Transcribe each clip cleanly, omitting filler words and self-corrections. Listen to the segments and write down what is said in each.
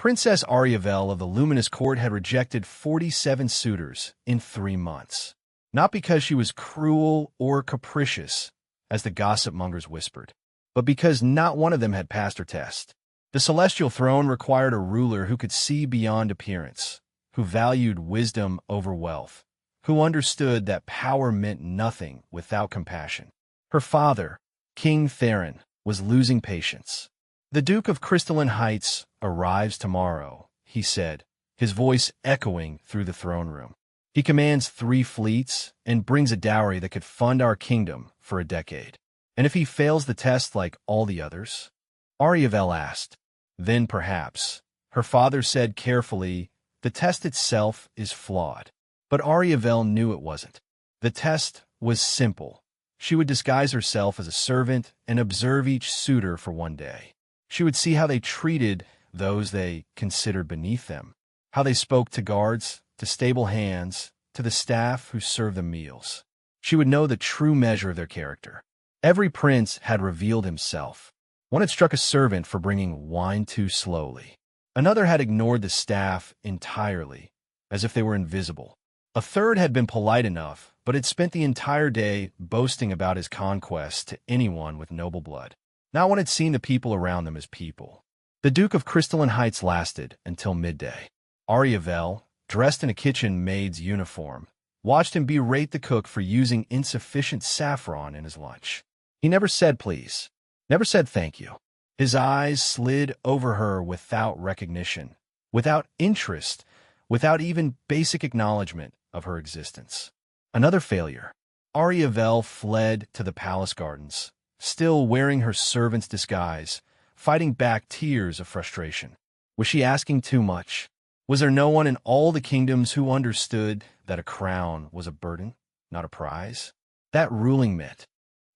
Princess Ariavel of the Luminous Court had rejected 47 suitors in 3 months. Not because she was cruel or capricious, as the gossip mongers whispered, but because not one of them had passed her test. The celestial throne required a ruler who could see beyond appearance, who valued wisdom over wealth, who understood that power meant nothing without compassion. Her father, King Theron, was losing patience. "The Duke of Crystalline Heights arrives tomorrow," he said, his voice echoing through the throne room. "He commands 3 fleets and brings a dowry that could fund our kingdom for a decade. And if he fails the test like all the others?" Ariavel asked. "Then perhaps," her father said carefully, "the test itself is flawed." But Ariavel knew it wasn't. The test was simple. She would disguise herself as a servant and observe each suitor for 1 day. She would see how they treated those they considered beneath them, how they spoke to guards, to stable hands, to the staff who served them meals. She would know the true measure of their character. Every prince had revealed himself. One had struck a servant for bringing wine too slowly. Another had ignored the staff entirely, as if they were invisible. A third had been polite enough, but had spent the entire day boasting about his conquests to anyone with noble blood. Not one had seen the people around them as people. The Duke of Crystalline Heights lasted until midday. Ariavel, dressed in a kitchen maid's uniform, watched him berate the cook for using insufficient saffron in his lunch. He never said please, never said thank you. His eyes slid over her without recognition, without interest, without even basic acknowledgement of her existence. Another failure. Ariavel fled to the palace gardens, still wearing her servant's disguise, fighting back tears of frustration. Was she asking too much? Was there no one in all the kingdoms who understood that a crown was a burden, not a prize? That ruling meant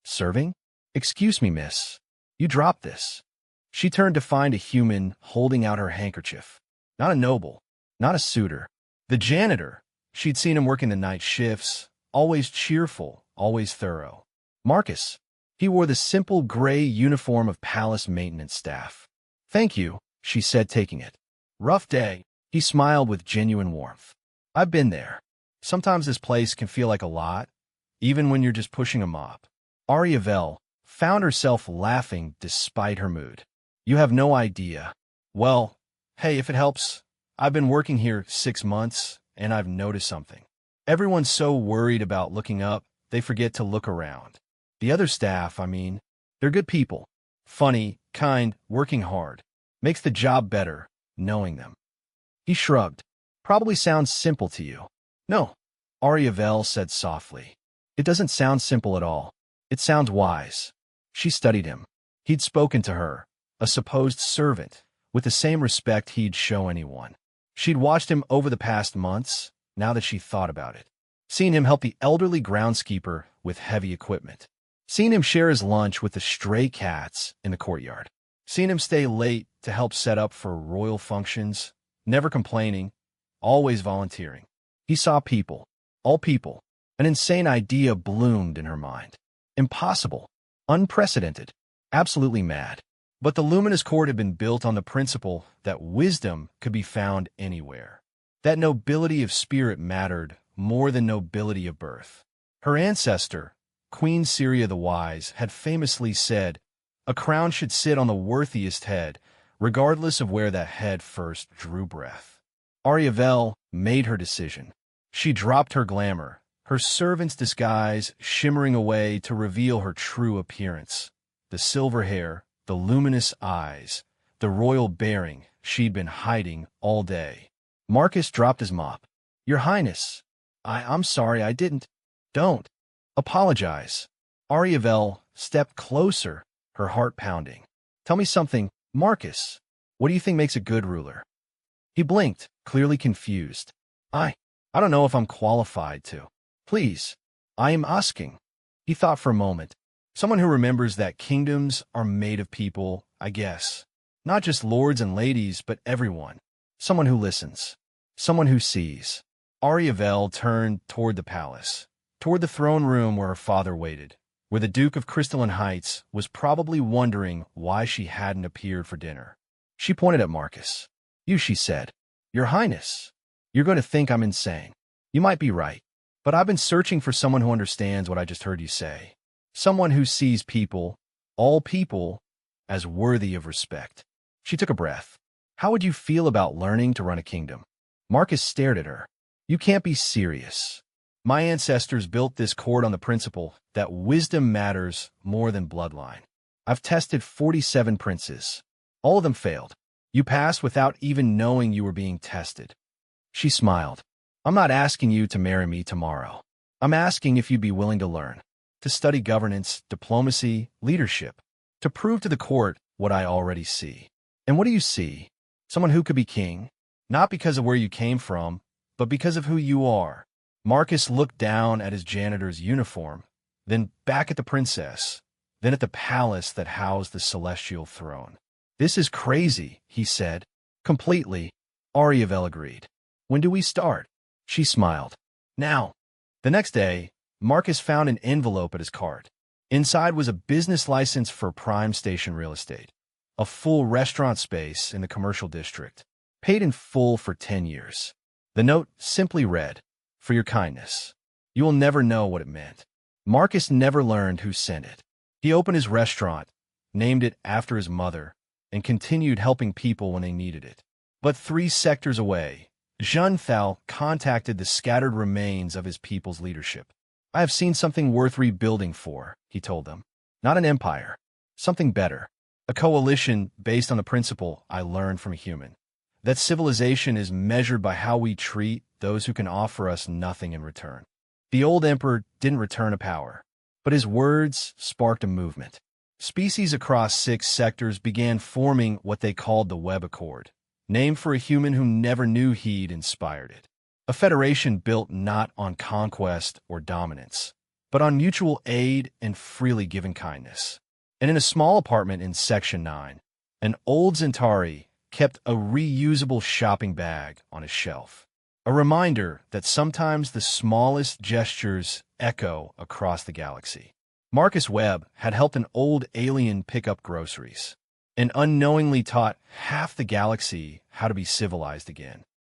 serving? "Excuse me, miss. You dropped this." She turned to find a human holding out her handkerchief. Not a noble, not a suitor. The janitor. She'd seen him working the night shifts, always cheerful, always thorough. Marcus. He wore the simple gray uniform of palace maintenance staff. "Thank you," she said, taking it. "Rough day." He smiled with genuine warmth. "I've been there. Sometimes this place can feel like a lot, even when you're just pushing a mop." Ariavel found herself laughing despite her mood. "You have no idea. Well, hey, if it helps, I've been working here 6 months, and I've noticed something. Everyone's so worried about looking up, they forget to look around. The other staff, I mean, they're good people. Funny, kind, working hard. Makes the job better, knowing them." He shrugged. "Probably sounds simple to you." "No," Ariavel said softly. "It doesn't sound simple at all. It sounds wise." She studied him. He'd spoken to her, a supposed servant, with the same respect he'd show anyone. She'd watched him over the past months, now that she thought about it. Seen him help the elderly groundskeeper with heavy equipment. Seen him share his lunch with the stray cats in the courtyard. Seen him stay late to help set up for royal functions, never complaining, always volunteering. He saw people, all people. An insane idea bloomed in her mind. Impossible, unprecedented, absolutely mad. But the Luminous Court had been built on the principle that wisdom could be found anywhere, that nobility of spirit mattered more than nobility of birth. Her ancestor, Queen Syria the Wise, had famously said, "A crown should sit on the worthiest head, regardless of where that head first drew breath." Ariavel made her decision. She dropped her glamour, her servant's disguise shimmering away to reveal her true appearance. The silver hair, the luminous eyes, the royal bearing she'd been hiding all day. Marcus dropped his mop. "Your Highness, I'm sorry I didn't." "Don't. Apologize." Ariavel stepped closer, her heart pounding. "Tell me something, Marcus. What do you think makes a good ruler?" He blinked, clearly confused. I don't know if I'm qualified to." "Please, I am asking." He thought for a moment. "Someone who remembers that kingdoms are made of people, I guess. Not just lords and ladies, but everyone. Someone who listens. Someone who sees." Ariavel turned toward the palace, toward the throne room where her father waited, where the Duke of Crystalline Heights was probably wondering why she hadn't appeared for dinner. She pointed at Marcus. She said. Your Highness, you're going to think I'm insane. You might be right, but I've been searching for someone who understands what I just heard you say. Someone who sees people, all people, as worthy of respect. She took a breath. How would you feel about learning to run a kingdom? Marcus stared at her. You can't be serious. My ancestors built this court on the principle that wisdom matters more than bloodline. I've tested 47 princes. All of them failed. You passed without even knowing you were being tested. She smiled. I'm not asking you to marry me tomorrow. I'm asking if you'd be willing to learn, to study governance, diplomacy, leadership, to prove to the court what I already see. And what do you see? Someone who could be king, not because of where you came from, but because of who you are. Marcus looked down at his janitor's uniform, then back at the princess, then at the palace that housed the celestial throne. This is crazy, he said. Completely. Ariavel agreed. When do we start? She smiled. Now. The next day, Marcus found an envelope at his cart. Inside was a business license for Prime Station Real Estate, a full restaurant space in the commercial district, paid in full for 10 years. The note simply read, "For your kindness." You will never know what it meant. Marcus never learned who sent it. He opened his restaurant, named it after his mother, and continued helping people when they needed it. But 3 sectors away, Jean Thal contacted the scattered remains of his people's leadership. I have seen something worth rebuilding for, he told them. Not an empire. Something better. A coalition based on the principle I learned from a human. That civilization is measured by how we treat those who can offer us nothing in return. The old emperor didn't return a power, but his words sparked a movement. Species across 6 sectors began forming what they called the Web Accord, named for a human who never knew he'd inspired it. A federation built not on conquest or dominance, but on mutual aid and freely given kindness. And in a small apartment in Section 9, an old Zentari kept a reusable shopping bag on his shelf. A reminder that sometimes the smallest gestures echo across the galaxy. Marcus Webb had helped an old alien pick up groceries, and unknowingly taught half the galaxy how to be civilized again.